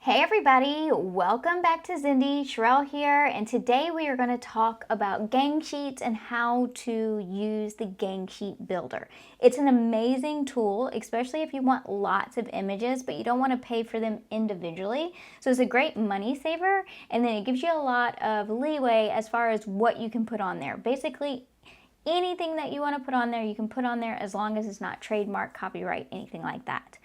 Hey everybody, welcome back to Zindee. Sherelle here, and today we are going to talk about gang sheets and how to use the gang sheet builder. It's an amazing tool, especially if you want lots of images, but you don't want to pay for them individually. So it's a great money saver, and then it gives you a lot of leeway as far as what you can put on there. Basically, anything that you want to put on there, you can put on there as long as it's not trademark, copyright, anything like that.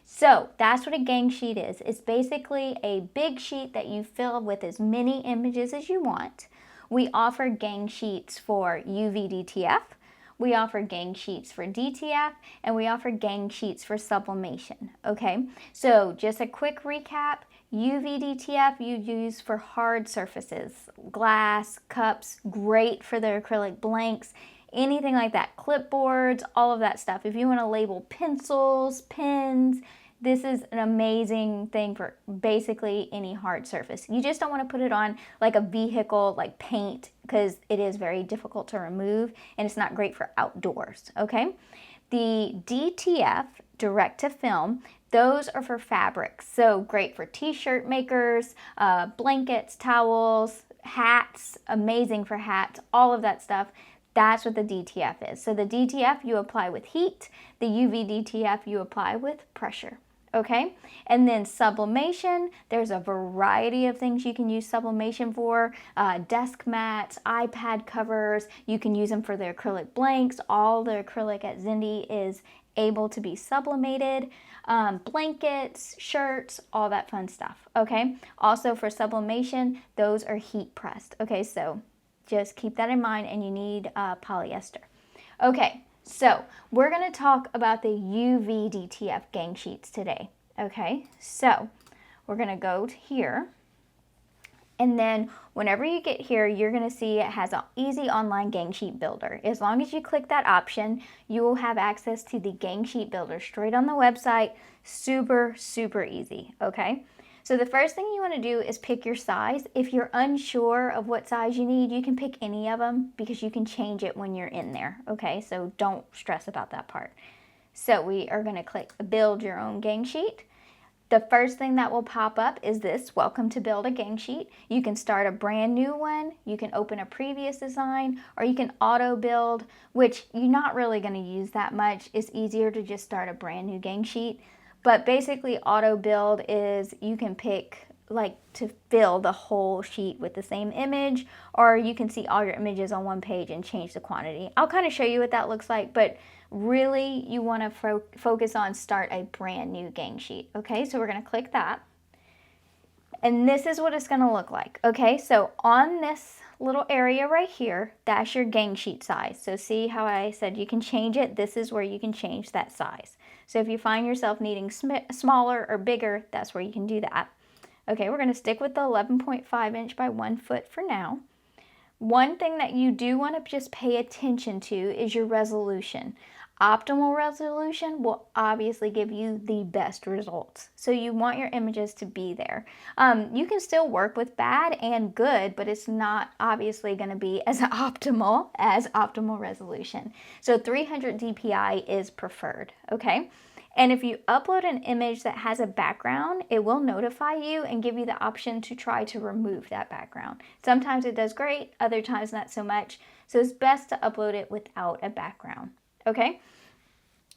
So that's what a gang sheet is. It's basically a big sheet that you fill with as many images as you want. We offer gang sheets for UV-DTF. We offer gang sheets for DTF, and we offer gang sheets for sublimation, okay? So just a quick recap, UV-DTF you use for hard surfaces, glass, cups, great for the acrylic blanks, anything like that, clipboards, all of that stuff. If you want to label pencils, pens, this is an amazing thing for basically any hard surface. You just don't want to put it on like a vehicle, like paint, because it is very difficult to remove and it's not great for outdoors, okay? The DTF, direct to film, those are for fabrics. So great for t-shirt makers, blankets, towels, hats, amazing for hats, all of that stuff. That's what the DTF is. So the DTF you apply with heat, the UV DTF you apply with pressure, okay? And then sublimation, there's a variety of things you can use sublimation for. Desk mats, iPad covers, you can use them for the acrylic blanks. All the acrylic at Zindee is able to be sublimated. Blankets, shirts, all that fun stuff, okay? Also for sublimation, those are heat pressed, okay? So just keep that in mind, and you need polyester. Okay, so we're going to talk about the UV DTF gang sheets today. Okay, so we're going to go to here, and then whenever you get here, you're going to see it has an easy online gang sheet builder. As long as you click that option, you will have access to the gang sheet builder straight on the website. Super, super easy, okay? So the first thing you want to do is pick your size. If you're unsure of what size you need, you can pick any of them because you can change it when you're in there, okay? So don't stress about that part. So we are going to click build your own gang sheet. The first thing that will pop up is this, welcome to build a gang sheet. You can start a brand new one, you can open a previous design, or you can auto build, which you're not really going to use that much. It's easier to just start a brand new gang sheet. But basically auto build is you can pick like to fill the whole sheet with the same image, or you can see all your images on one page and change the quantity. I'll kind of show you what that looks like, but really you want to focus on start a brand new gang sheet. Okay, so we're going to click that. And this is what it's going to look like. Okay, so on this little area right here, that's your gang sheet size. So see how I said you can change it? This is where you can change that size. So if you find yourself needing smaller or bigger, that's where you can do that. Okay, we're going to stick with the 11.5 inch by 1 foot for now. One thing that you do want to just pay attention to is your resolution. Optimal resolution will obviously give you the best results. So you want your images to be there. You can still work with bad and good, but it's not obviously going to be as optimal as optimal resolution. So 300 dpi is preferred, okay? And if you upload an image that has a background, it will notify you and give you the option to try to remove that background. Sometimes it does great, other times not so much. So it's best to upload it without a background. Okay,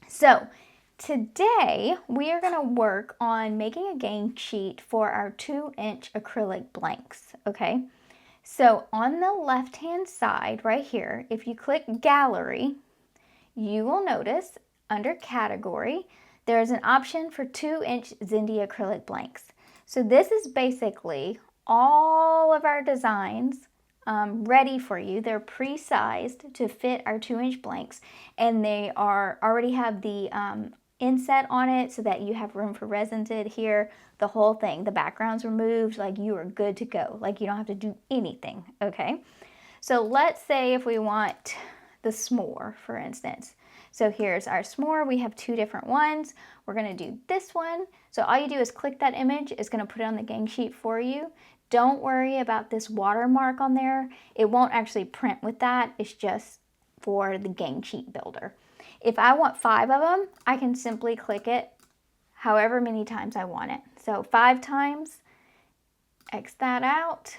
so today we are going to work on making a gang sheet for our 2-inch acrylic blanks. Okay, so on the left hand side right here, if you click gallery, you will notice under category there's an option for 2-inch Zindee acrylic blanks. So this is basically all of our designs ready for you. They're pre-sized to fit our 2-inch blanks, and they already have the inset on it so that you have room for resin to adhere, the whole thing. The background's removed, like you are good to go. Like you don't have to do anything, okay? So let's say if we want the s'more, for instance. So here's our s'more. We have 2 different ones. We're going to do this one. So all you do is click that image. It's going to put it on the gang sheet for you. Don't worry about this watermark on there. It won't actually print with that. It's just for the gang sheet builder. If I want 5 of them, I can simply click it however many times I want it. So 5 times, X that out,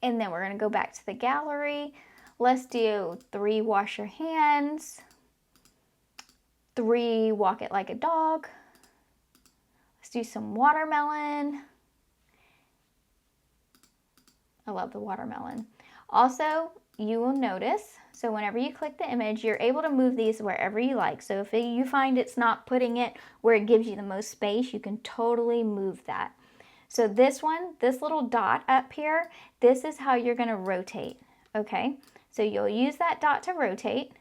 and then we're gonna go back to the gallery. Let's do 3 wash your hands, 3 walk it like a dog. Let's do some watermelon. I love the watermelon. Also, you will notice, so whenever you click the image, you're able to move these wherever you like. So if you find it's not putting it where it gives you the most space, you can totally move that. So this one, this little dot up here, this is how you're gonna rotate, okay? So you'll use that dot to rotate.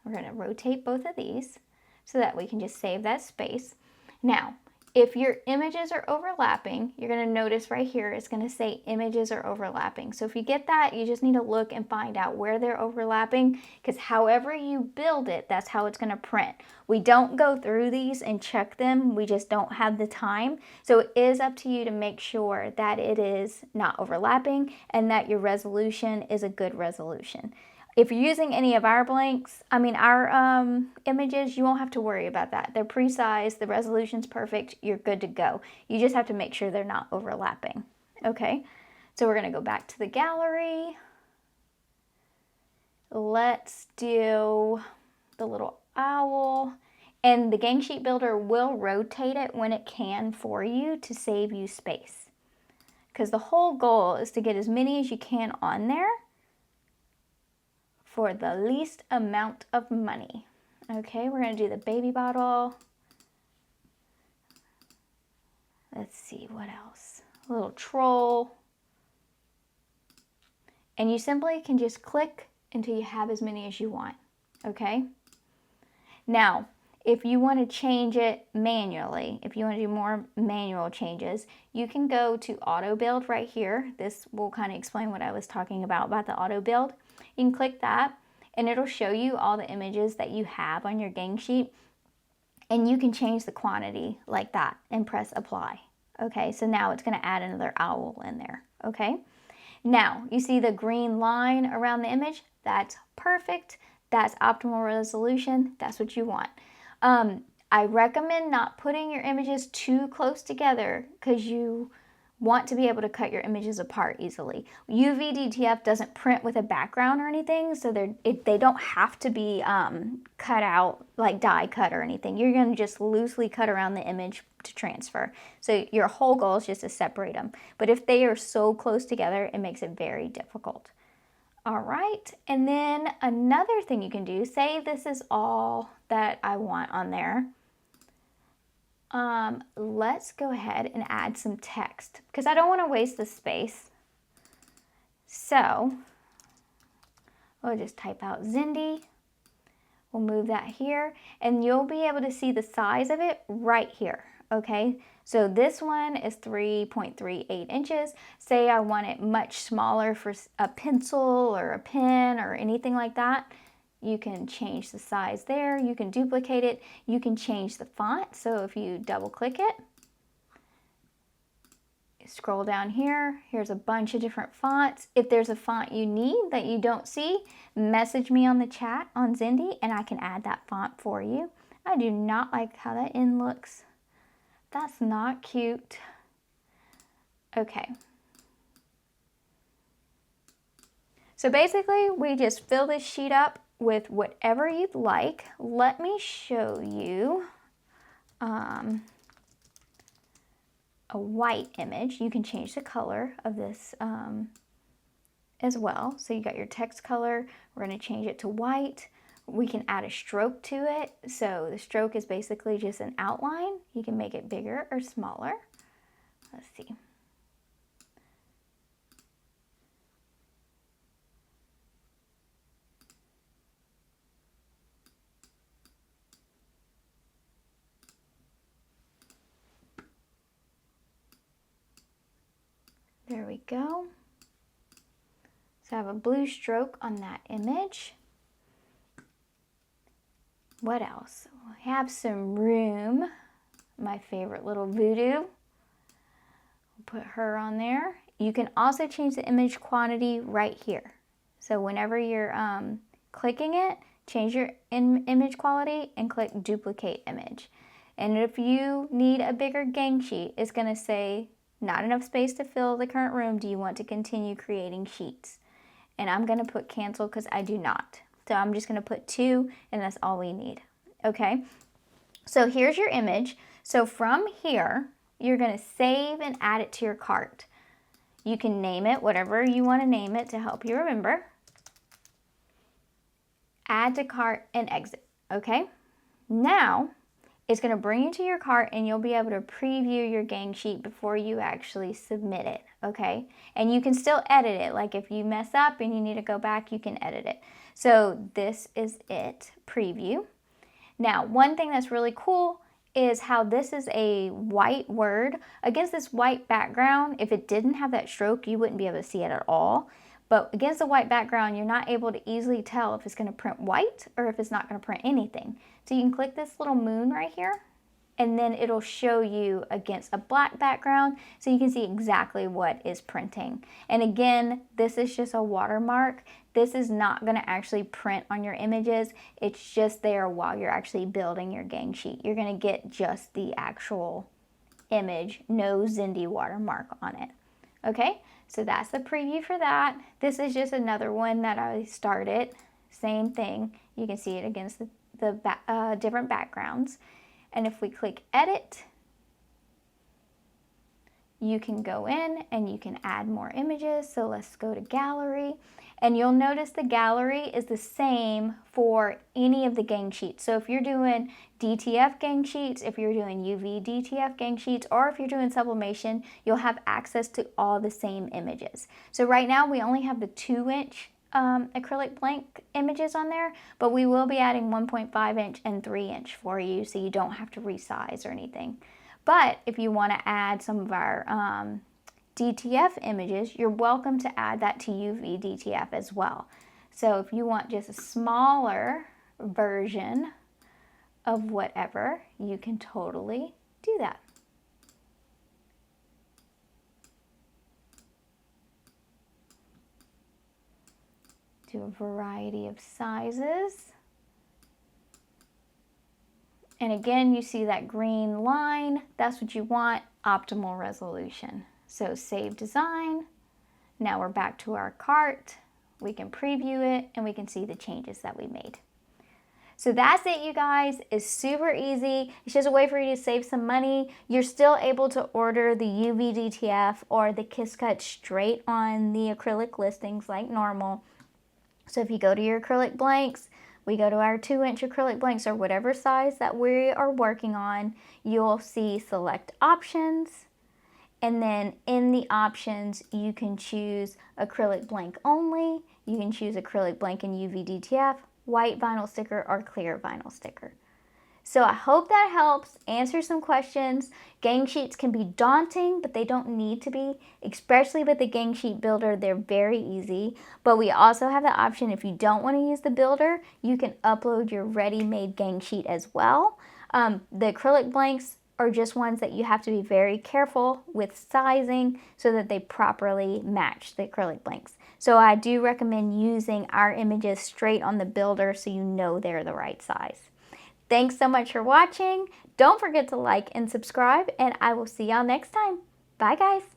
We're gonna rotate both of these so that we can just save that space. Now, if your images are overlapping, you're gonna notice right here, it's gonna say images are overlapping. So if you get that, you just need to look and find out where they're overlapping, because however you build it, that's how it's gonna print. We don't go through these and check them, we just don't have the time. So it is up to you to make sure that it is not overlapping and that your resolution is a good resolution. If you're using any of our blanks, our images, you won't have to worry about that. They're pre-sized, the resolution's perfect, you're good to go. You just have to make sure they're not overlapping, okay? So we're gonna go back to the gallery. Let's do the little owl. And the Gang Sheet Builder will rotate it when it can for you to save you space. Because the whole goal is to get as many as you can on there for the least amount of money. Okay, we're gonna do the baby bottle. Let's see, what else? A little troll. And you simply can just click until you have as many as you want, okay? Now, if you want to change it manually, if you want to do more manual changes, you can go to auto build right here. This will kind of explain what I was talking about the auto build. You can click that and it'll show you all the images that you have on your gang sheet, and you can change the quantity like that and press apply. Okay, so now it's going to add another owl in there. Okay, now you see the green line around the image? That's perfect. That's optimal resolution. That's what you want. I recommend not putting your images too close together because you want to be able to cut your images apart easily. UV DTF doesn't print with a background or anything, so they don't have to be cut out, like die cut or anything. You're going to just loosely cut around the image to transfer. So your whole goal is just to separate them. But if they are so close together, it makes it very difficult. All right, and then another thing you can do, say this is all that I want on there. Let's go ahead and add some text because I don't want to waste the space. So we'll just type out Zindee. We'll move that here and you'll be able to see the size of it right here. Okay, so this one is 3.38 inches. Say I want it much smaller for a pencil or a pen or anything like that. You can change the size there, you can duplicate it, you can change the font. So if you double click it, scroll down here, here's a bunch of different fonts. If there's a font you need that you don't see, message me on the chat on Zindee and I can add that font for you. I do not like how that end looks. That's not cute. Okay. So basically we just fill this sheet up with whatever you'd like. Let me show you a white image. You can change the color of this as well. So you got your text color. We're going to change it to white. We can add a stroke to it. So the stroke is basically just an outline. You can make it bigger or smaller. Let's see. There we go. So I have a blue stroke on that image. What else? We have some room. My favorite little voodoo. We'll put her on there. You can also change the image quantity right here. So whenever you're clicking it, change your image quality, and click duplicate image. And if you need a bigger gang sheet, it's going to say, not enough space to fill the current room. Do you want to continue creating sheets? And I'm going to put cancel because I do not. So I'm just going to put 2, and that's all we need. Okay, so here's your image. So from here, you're going to save and add it to your cart. You can name it whatever you want to name it to help you remember. Add to cart and exit. Okay, now it's going to bring you to your cart, and you'll be able to preview your gang sheet before you actually submit it, okay? And you can still edit it. Like if you mess up and you need to go back, you can edit it. So this is it, preview. Now, one thing that's really cool is how this is a white word against this white background. If it didn't have that stroke, you wouldn't be able to see it at all. But against the white background, you're not able to easily tell if it's going to print white or if it's not going to print anything. So you can click this little moon right here, and then it'll show you against a black background so you can see exactly what is printing. And again, this is just a watermark. This is not going to actually print on your images. It's just there while you're actually building your gang sheet. You're going to get just the actual image, no Zindee watermark on it. Okay, so that's the preview for that. This is just another one that I started. Same thing. You can see it against the different backgrounds. And if we click edit, you can go in and you can add more images. So let's go to gallery, and you'll notice the gallery is the same for any of the gang sheets. So if you're doing DTF gang sheets, if you're doing UV DTF gang sheets, or if you're doing sublimation, you'll have access to all the same images. So right now we only have the 2-inch acrylic blank images on there, but we will be adding 1.5-inch and 3-inch for you, so you don't have to resize or anything. But if you want to add some of our DTF images, you're welcome to add that to UV DTF as well. So if you want just a smaller version of whatever, you can totally do that. Do a variety of sizes. And again, you see that green line. That's what you want, optimal resolution. So save design. Now we're back to our cart. We can preview it and we can see the changes that we made. So that's it, you guys. It's super easy. It's just a way for you to save some money. You're still able to order the UV DTF or the Kiss Cut straight on the acrylic listings like normal. So if you go to your acrylic blanks, we go to our 2-inch acrylic blanks or whatever size that we are working on, you'll see select options. And then in the options, you can choose acrylic blank only. You can choose acrylic blank and UV DTF, white vinyl sticker, or clear vinyl sticker. So I hope that helps answer some questions. Gang sheets can be daunting, but they don't need to be, especially with the gang sheet builder. They're very easy, but we also have the option, if you don't want to use the builder, you can upload your ready-made gang sheet as well. The acrylic blanks are just ones that you have to be very careful with sizing so that they properly match the acrylic blanks. So I do recommend using our images straight on the builder so you know they're the right size. Thanks so much for watching. Don't forget to like and subscribe, and I will see y'all next time. Bye, guys.